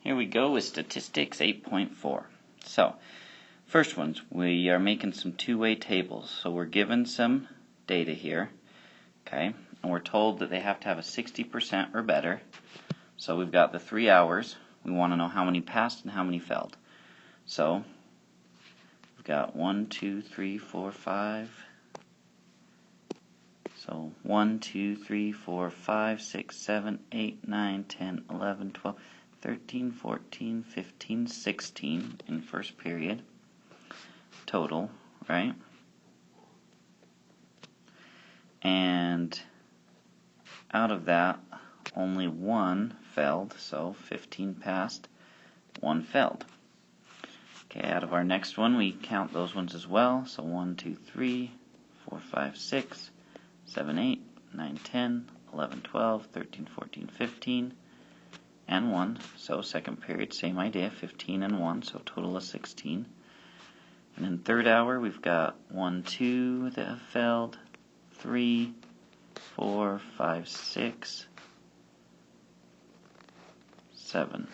Here we go with statistics 8.4. So, first ones, we are making some two-way tables. So we're given some data here, okay, and we're told that they have to have a 60% or better. So we've got the 3 hours. We want to know how many passed and how many failed. So we've got 1, 2, 3, 4, 5. So 1, 2, 3, 4, 5, 6, 7, 8, 9, 10, 11, 12, 13, 14, 15, 16 in first period total, right? And out of that, only 1 failed, so 15 passed, 1 failed. Okay, out of our next one, we count those ones as well. So 1, 2, 3, 4, 5, 6, 7, 8, 9, 10, 11, 12, 13, 14, 15, and 1. So second period, same idea, 15 and 1, so total of 16. And in third hour, we've got 1, 2 that have failed, 3, 4, 5, 6, 7.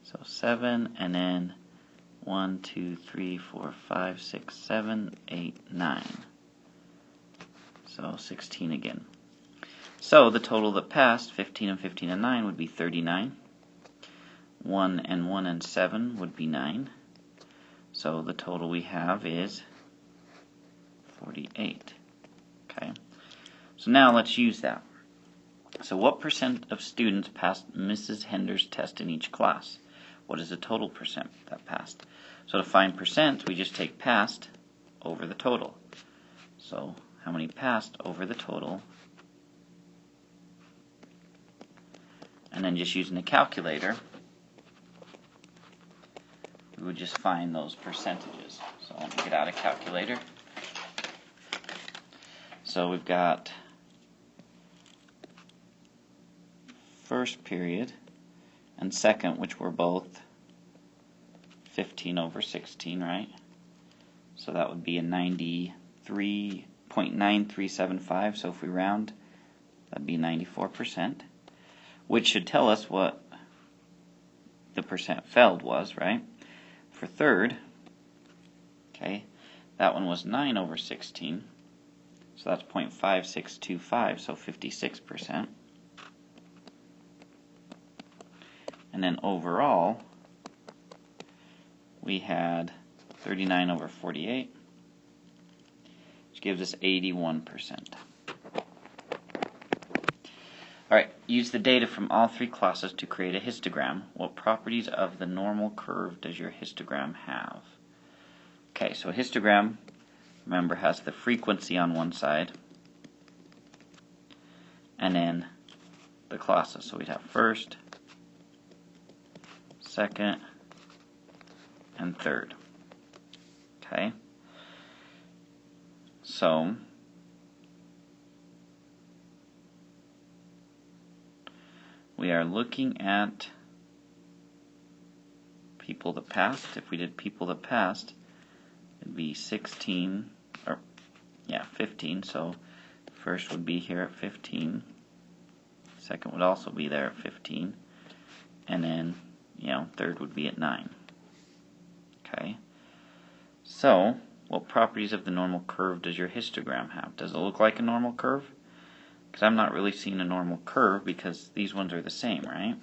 So 7, and then 1, 2, 3, 4, 5, 6, 7, 8, 9. So 16 again. So the total that passed, 15 and 15 and 9, would be 39. 1 and 1 and 7 would be 9. So the total we have is 48. Okay. So now let's use that. So what percent of students passed Mrs. Hender's test in each class? What is the total percent that passed? So to find percent, we just take passed over the total. So how many passed over the total? And then just using a calculator, we would just find those percentages. So let me get out a calculator. So we've got first period and second, which were both 15 over 16, right? So that would be a 93.9375. So if we round, that'd be 94%, which should tell us what the percent failed was, right? For third, okay, that one was 9 over 16. So that's 0.5625, so 56%. And then overall, we had 39 over 48, which gives us 81%. Alright, use the data from all 3 classes to create a histogram. What properties of the normal curve does your histogram have? Okay, so a histogram, remember, has the frequency on one side, and then the classes. So we'd have first, second, and third. Okay? So we are looking at people that passed. If we did people that passed, it'd be 15. So first would be here at 15. Second would also be there at 15. And then, third would be at 9. Okay. So, what properties of the normal curve does your histogram have? Does it look like a normal curve? Because I'm not really seeing a normal curve because these ones are the same, right?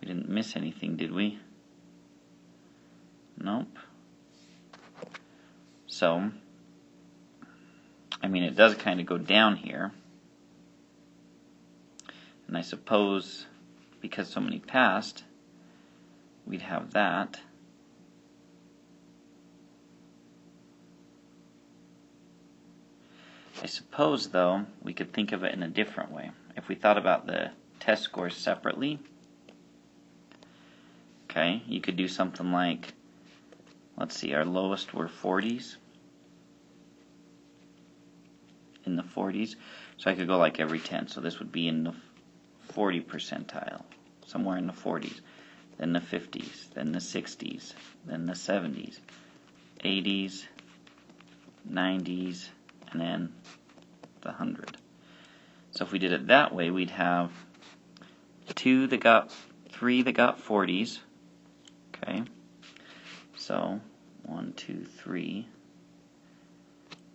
We didn't miss anything, did we? Nope. So, it does kind of go down here. And I suppose because so many passed, we'd have that. I suppose, though, we could think of it in a different way. If we thought about the test scores separately, okay, you could do something like, let's see, our lowest were 40s, in the 40s, so I could go like every 10, so this would be in the 40 percentile, somewhere in the 40s, then the 50s, then the 60s, then the 70s, 80s, 90s, and then the 100. So if we did it that way, we'd have 3 that got 40s. Okay, so 1, 2, 3.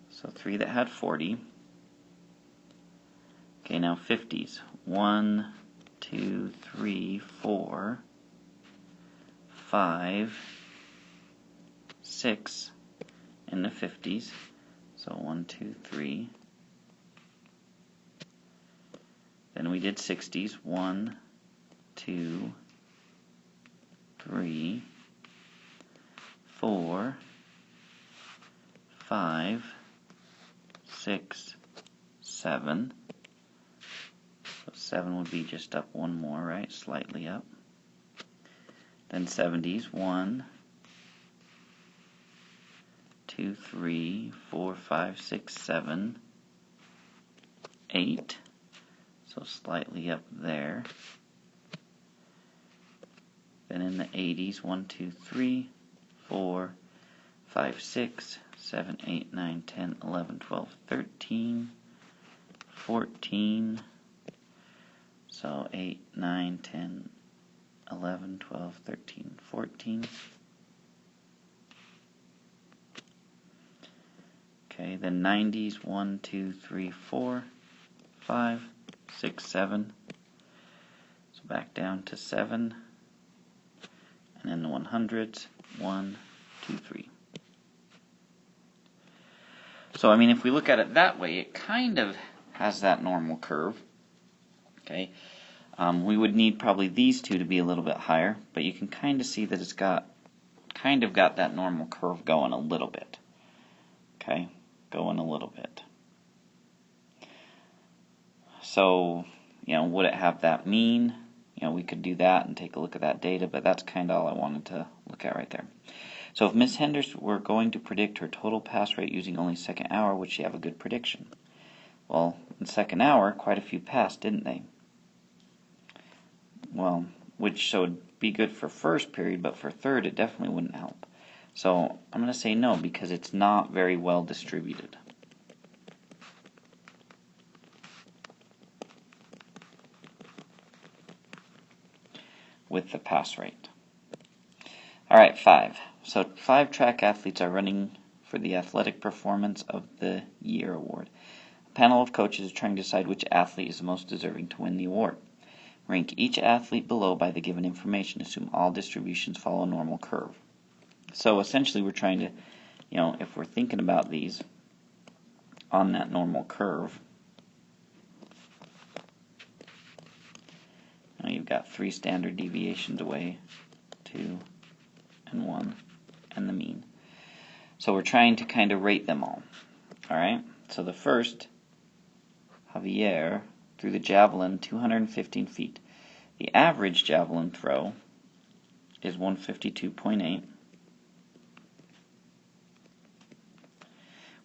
So 3 that had 40. Okay, now 50s. 1, 2, 3, 4, 5, 6 in the 50s. So 1, 2, 3. Then we did 60s. 1, 2, 3, 4, 5, 6, 7. So 7 would be just up one more, right? Slightly up. Then 70s. 1, 2, 3, 4, 5, 6, 7, 8. So slightly up there. Then in the 80s, 1, 2, 3, 4, 5, 6, 7, 8, 9, 10, 11, 12, 13, 14. So 8, 9, 10, 11, 12, 13, 14. Okay, then 90s, 1, 2, 3, 4, 5, 6, 7. So back down to 7. And then the 100s, 1, 2, 3. So, I mean, if we look at it that way, it kind of has that normal curve. Okay, we would need probably these two to be a little bit higher, but you can kind of see that it's got that normal curve going a little bit. Okay, going a little bit. So, you know, would it have that mean? You know, we could do that and take a look at that data, but that's kind of all I wanted to look at right there. So if Miss Henders were going to predict her total pass rate using only second hour, would she have a good prediction? Well, in second hour, quite a few passed, didn't they? Well, which would be good for first period, but for third it definitely wouldn't help. So I'm going to say no, because it's not very well distributed. With the pass rate. Alright, 5. So 5 track athletes are running for the Athletic Performance of the Year award. A panel of coaches is trying to decide which athlete is the most deserving to win the award. Rank each athlete below by the given information. Assume all distributions follow a normal curve. So essentially we're trying to, you know, if we're thinking about these on that normal curve, now you've got 3 standard deviations away, 2 and 1, and the mean. So we're trying to kind of rate them all. Alright, so the first, Javier, threw the javelin 215 feet. The average javelin throw is 152.8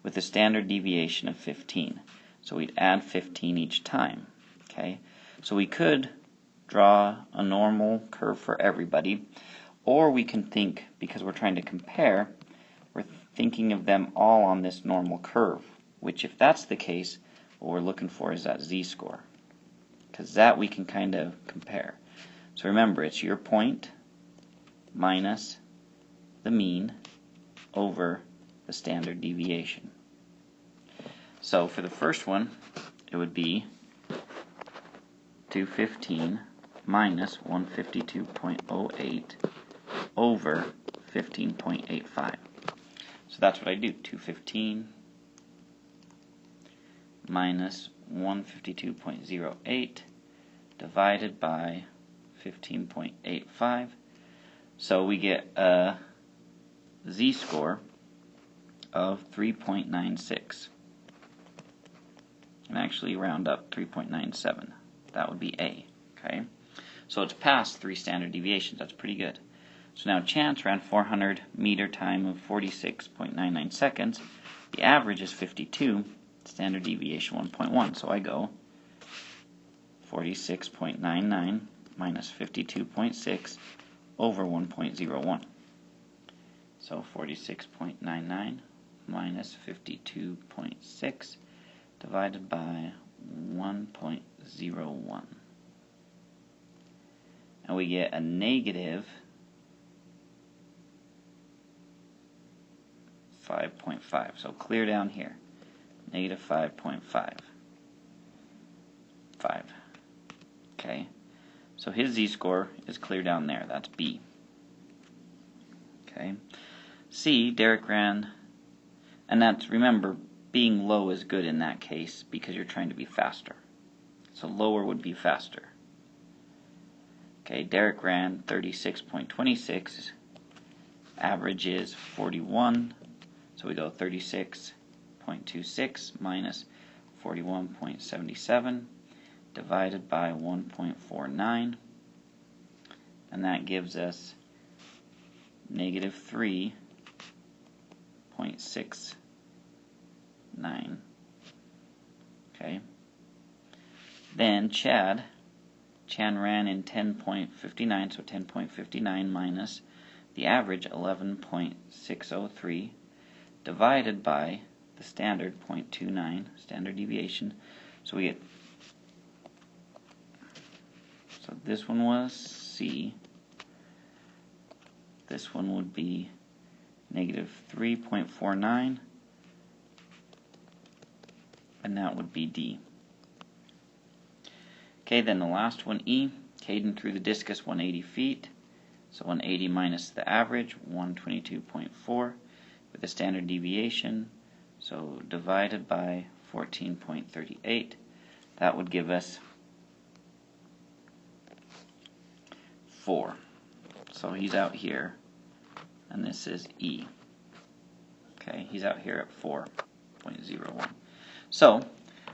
with a standard deviation of 15. So we'd add 15 each time. Okay, so we could draw a normal curve for everybody, or we can think, because we're trying to compare, we're thinking of them all on this normal curve, which if that's the case, what we're looking for is that z-score, because that we can kind of compare. So remember, it's your point minus the mean over the standard deviation. So for the first one, it would be 215 minus 152.08 over 15.85. So that's what I do. 215 minus 152.08 divided by 15.85. So we get a z-score of 3.96. And actually round up 3.97. That would be A. Okay, so it's past 3 standard deviations. That's pretty good. So now Chance ran 400 meter time of 46.99 seconds. The average is 52. Standard deviation 1.1. So I go 46.99 minus 52.6 over 1.01. So 46.99 minus 52.6 divided by 1.01. and we get a negative 5.5. So clear down here. Negative 5.5. Okay. So his z-score is clear down there. That's B. Okay. C, Derek ran, and that's, remember, being low is good in that case because you're trying to be faster. So lower would be faster. Okay, Derek ran 36.26. Average is 41. So we go 36.26 minus 41.77 divided by 1.49. And that gives us negative 3.69. Okay. Then Chan ran in 10.59, so 10.59 minus the average 11.603 divided by the standard 0.29, standard deviation. So we get, so this one was C. This one would be negative 3.49, and that would be D. Okay, then the last one, E. Caden threw the discus 180 feet. So 180 minus the average, 122.4, with a standard deviation. So divided by 14.38. That would give us 4. So he's out here, and this is E. Okay, he's out here at 4.01. So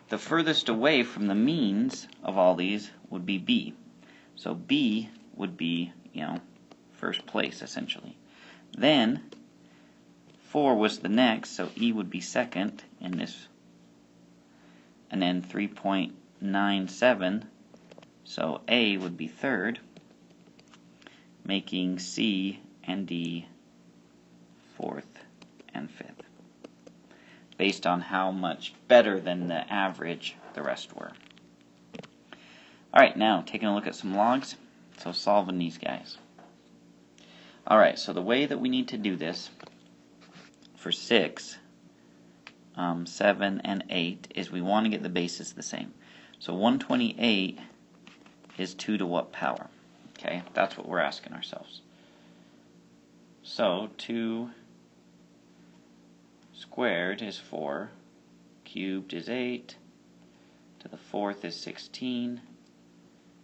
the furthest away from the means of all these would be B. So B would be, first place essentially. Then 4 was the next, so E would be second in this. And then 3.97, so A would be third, making C and D fourth and fifth, based on how much better than the average the rest were. Alright, now taking a look at some logs, so solving these guys. Alright, so the way that we need to do this for 6, 7, and 8 is we want to get the bases the same. So 128 is 2 to what power? Okay, that's what we're asking ourselves. So 2 squared is 4, cubed is 8, to the 4th is 16,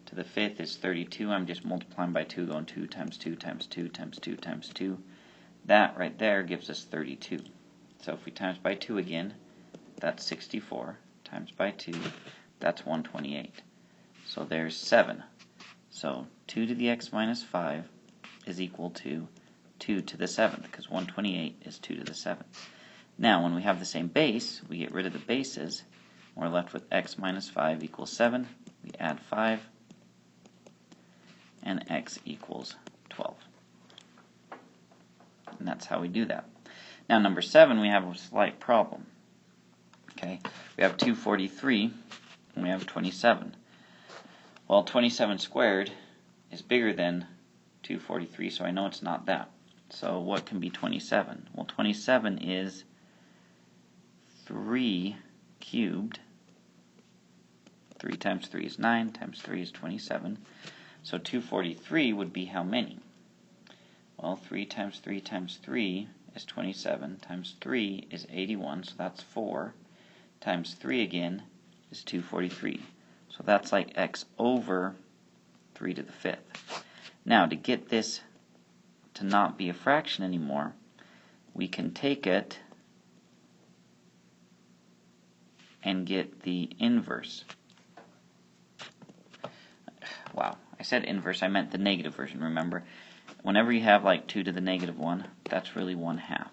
to the 5th is 32. I'm just multiplying by 2, going 2 times 2 times 2 times 2 times 2. That right there gives us 32. So if we times by 2 again, that's 64. Times by 2, that's 128. So there's 7. So 2 to the x minus 5 is equal to 2 to the 7th, because 128 is 2 to the 7th. Now, when we have the same base, we get rid of the bases. We're left with x minus 5 equals 7. We add 5, and x equals 12. And that's how we do that. Now, number 7, we have a slight problem. Okay, we have 243, and we have 27. Well, 27 squared is bigger than 243, so I know it's not that. So what can be 27? Well, 27 is 3 cubed. 3 times 3 is 9, times 3 is 27. So 243 would be how many? Well, 3 times 3 times 3 is 27, times 3 is 81, so that's 4, times 3 again is 243. So that's like x over 3 to the 5th. Now, to get this to not be a fraction anymore, we can take it and get the inverse. Wow, I said inverse, I meant the negative version, remember? Whenever you have like 2 to the negative 1, that's really 1/2.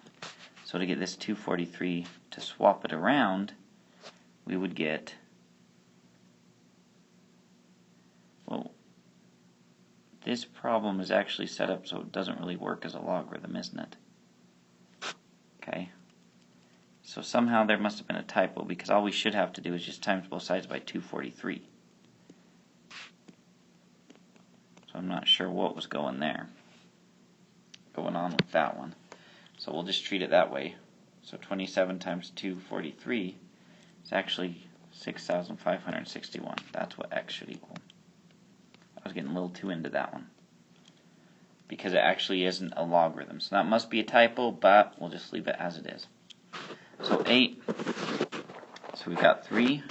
So to get this 243 to swap it around, we would get, well, this problem is actually set up so it doesn't really work as a logarithm, isn't it? Okay. So somehow there must have been a typo, because all we should have to do is just times both sides by 243. So so I'm not sure what was going on with that one. So we'll just treat it that way. So 27 times 2, 43, is actually 6,561. That's what x should equal. I was getting a little too into that one, because it actually isn't a logarithm. So that must be a typo, but we'll just leave it as it is. So 8, so we've got 3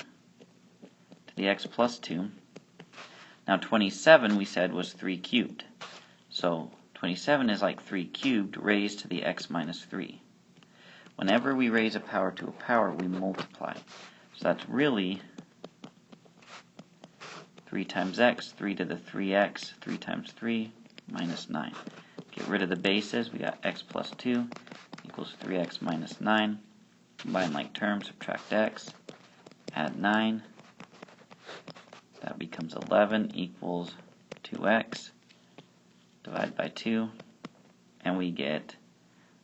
to the x plus 2. Now 27 we said was 3 cubed. So 27 is like 3 cubed raised to the x minus 3. Whenever we raise a power to a power, we multiply. So that's really 3 times x, 3 to the 3x, 3 times 3, minus 9. Get rid of the bases, we got x plus 2 equals 3x minus 9. Combine like terms, subtract x, add 9. That becomes 11 equals 2x. Divide by 2, and we get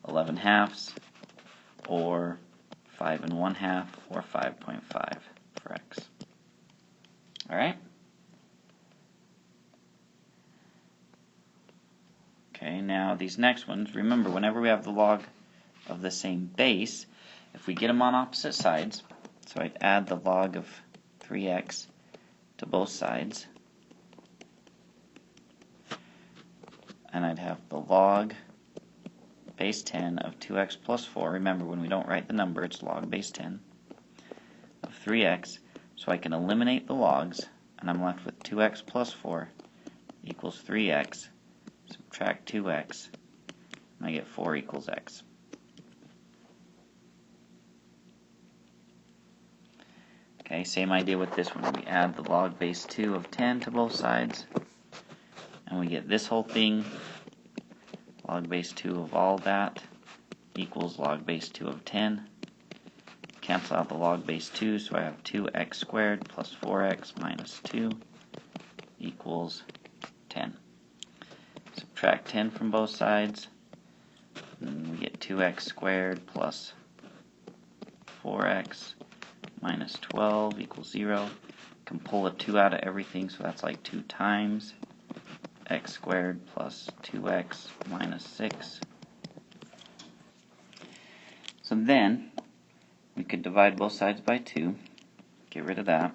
11 halves, or 5 1/2, or 5.5 for x. Alright? Okay, now these next ones, remember, whenever we have the log of the same base, if we get them on opposite sides, so I'd add the log of 3x to both sides, and I'd have the log base 10 of 2x plus 4. Remember, when we don't write the number, it's log base 10 of 3x. So I can eliminate the logs, and I'm left with 2x plus 4 equals 3x. Subtract 2x, and I get 4 equals x. Okay, same idea with this one. We add the log base 2 of 10 to both sides, and we get this whole thing, log base 2 of all that equals log base 2 of 10. Cancel out the log base 2, so I have 2x squared plus 4x minus 2 equals 10. Subtract 10 from both sides, and we get 2x squared plus 4x minus 12 equals 0. Can pull a 2 out of everything, so that's like 2 times x squared plus 2x minus 6. So then we could divide both sides by 2, get rid of that.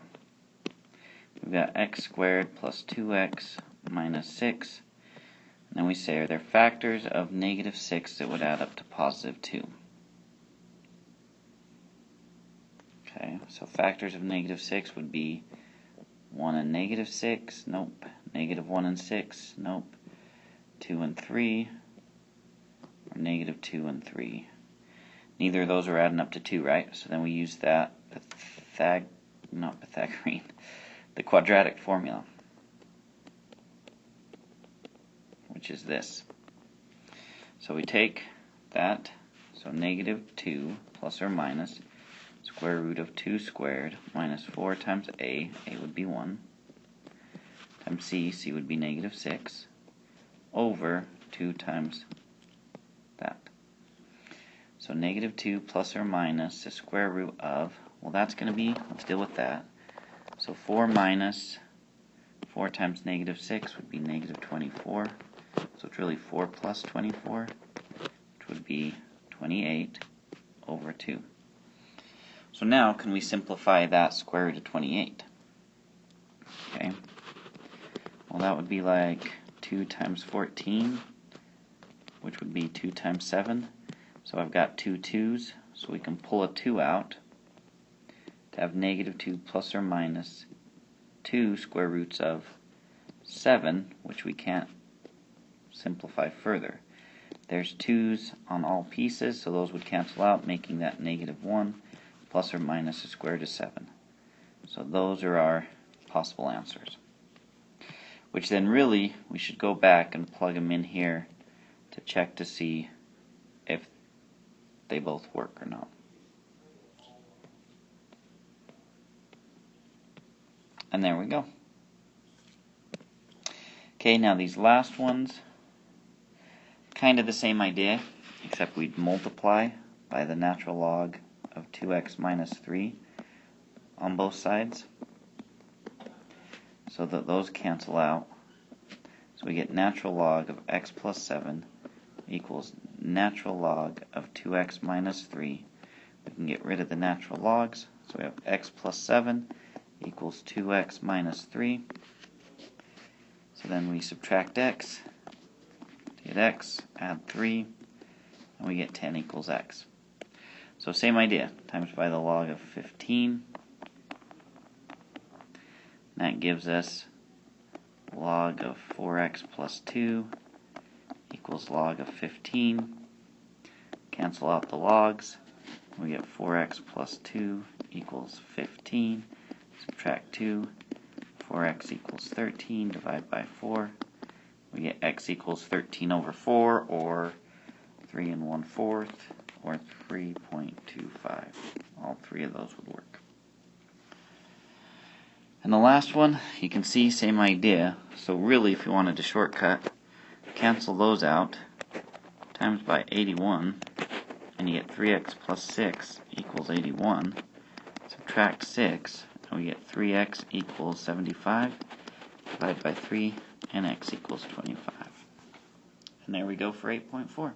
We've got x squared plus 2x minus 6. And then we say, are there factors of negative 6 that would add up to positive 2? Okay, so factors of negative 6 would be 1 and negative 6, nope. Negative 1 and 6, nope. 2 and 3, or negative 2 and 3. Neither of those are adding up to 2, right? So then we use that the quadratic formula, which is this. So we take that, so negative 2 plus or minus square root of 2 squared minus 4 times a would be 1, times c would be negative 6, over 2 times that. So negative 2 plus or minus the square root of, well, that's going to be, let's deal with that. So 4 minus 4 times negative 6 would be negative 24. So it's really 4 plus 24, which would be 28 over 2. So now, can we simplify that square root of 28? Okay. Well, that would be like 2 times 14, which would be 2 times 7. So I've got 2 2's, so we can pull a 2 out to have negative 2 plus or minus 2 square roots of 7, which we can't simplify further. There's 2's on all pieces, so those would cancel out, making that negative 1 plus or minus the square root of 7. So those are our possible answers. Which then really, we should go back and plug them in here to check to see if they both work or not. And there we go. Okay, now these last ones, kind of the same idea, except we'd multiply by the natural log of 2x minus 3 on both sides, so that those cancel out. So So we get natural log of x plus 7 equals natural log of 2x minus 3. We can get rid of the natural logs, so we have x plus 7 equals 2x minus 3. So then we subtract x, get x, add 3, and we get 10 equals x. So same idea, times by the log of 15. That gives us log of 4x plus 2 equals log of 15. Cancel out the logs. We get 4x plus 2 equals 15. Subtract 2. 4x equals 13. Divide by 4. We get x equals 13 over 4, or 3 1/4, or 3.25. All three of those would work. And the last one, you can see, same idea. So really, if you wanted to shortcut, cancel those out, times by 81, and you get 3x plus 6 equals 81. Subtract 6, and we get 3x equals 75. Divide by 3, and x equals 25. And there we go for 8.4.